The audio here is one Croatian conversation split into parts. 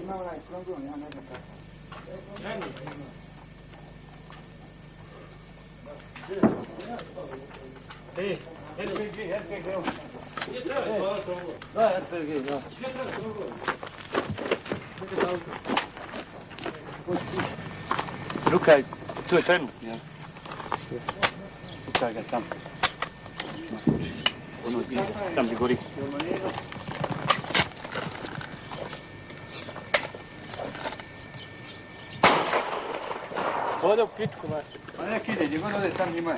Ima onaj kromblon, ja ne znam kako. Lukaj, tu je trenutno, ja. Lukaj ga tam. Ono iza, tam gdje gori. Ode u pitku, vas. Pa nek ide, gdje god ode, tam ima.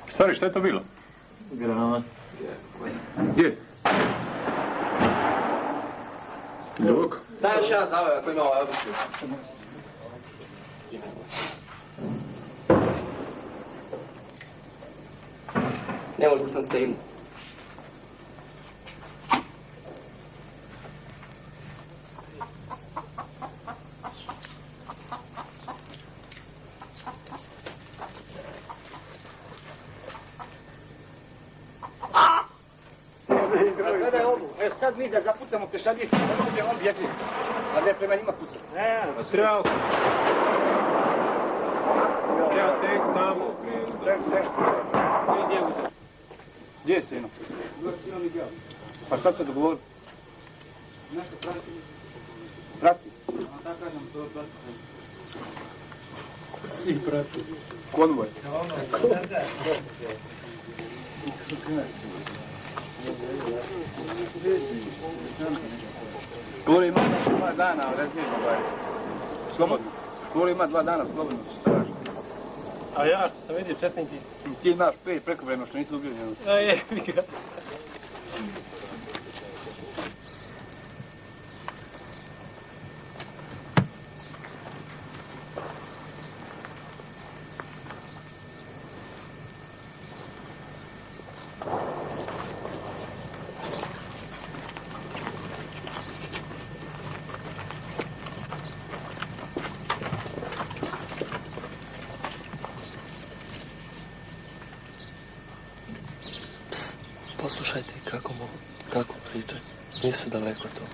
Stari, šta je to bilo? Granat. Gdje? Ljuboko? Daj još jedan zavoj ako ima ovaj obični. Ne možda sam stegnu. Gledaj ovu, sad mi da zapucamo pešadijski, da on bjegli, a ne prema njima pucati. Ne, treba. Ja tek tamo. Gdje je sino? Pa šta se dogovori? Nešto prati. Prati? A tako kažem, to prati. Svi prati. Konvoj. Škola ima 2 dana, razmijem ovaj. Slobodno. Škola ima 2 dana slobodno, stražno. A ja što sam vidio četniki. Ti imaš 5 prekovremeno što nisu ubili njenu. A je, mi ga. Poslušajte kako pričaju. Nisu daleko to.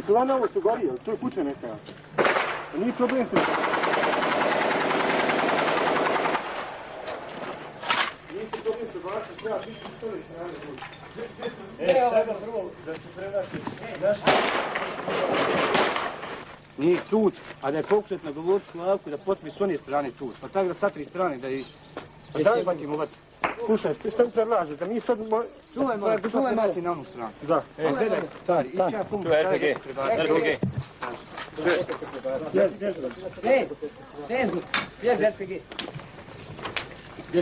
Pilana ovo što gori, to je kuća neka. Nije problem se. Nije problem se baš, treba biti s tove strane. Treba prvo da se prevrati. Znaš? Nije tuć, a da je pokušat nagovoriti Slavku da potmi s one strane tuć. Pa tako da sa 3 strane da ih jebatimo vat. Slušaj, šta mi predlažeš, da mi sad... Čuvaj maci na onu stranu. Da. Gledaj, stari, ići ja pomoć. Tu je RPG, RPG.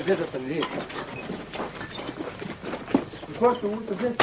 Gdje sam lijepo? Ko su usta, gdje su?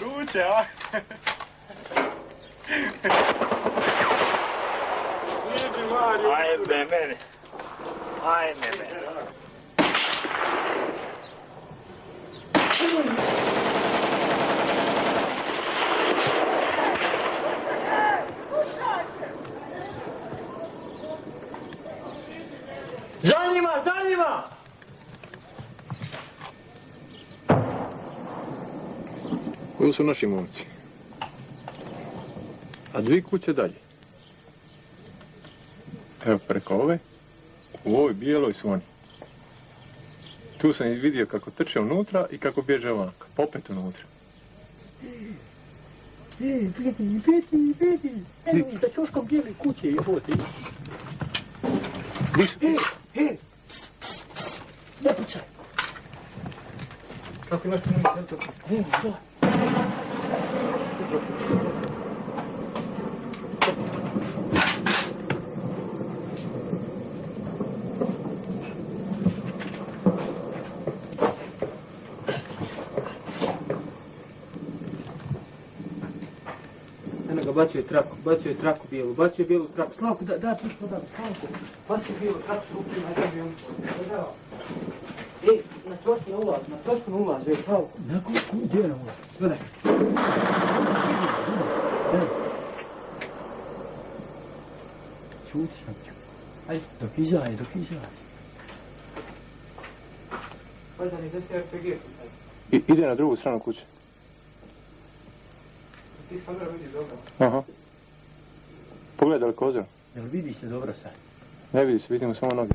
Vruće, a? Ajde meni. Ajde meni. Za njima! Ovo su naši momci. A 2 kuće dalje. Evo preko ove. U ovoj bijeloj su oni. Tu sam ih vidio kako trče unutra i kako bježe ovako. Opet unutra. Vidi. Evo za ćoškom bijele kuće i vode. Gdje su? Ne pucaj. Kako imaš puno? Bacio je traku bijelu, traku. Slavko, da, pušta, Slavko. Bacio je bijelu traku, skupina, ajde mi on. Ej, na trošku na ulaz, Slavko. Gdje je na ulaz? Gledaj. Čuti, ajde. Dok izaje. Pazda, ne desi RPG. Ide na drugu stranu kuće. Ti s kamera vidiš dobro. Aha. Pogledaj li kozor? Jel vidi se dobro sad? Ne vidi se, vidimo samo noge.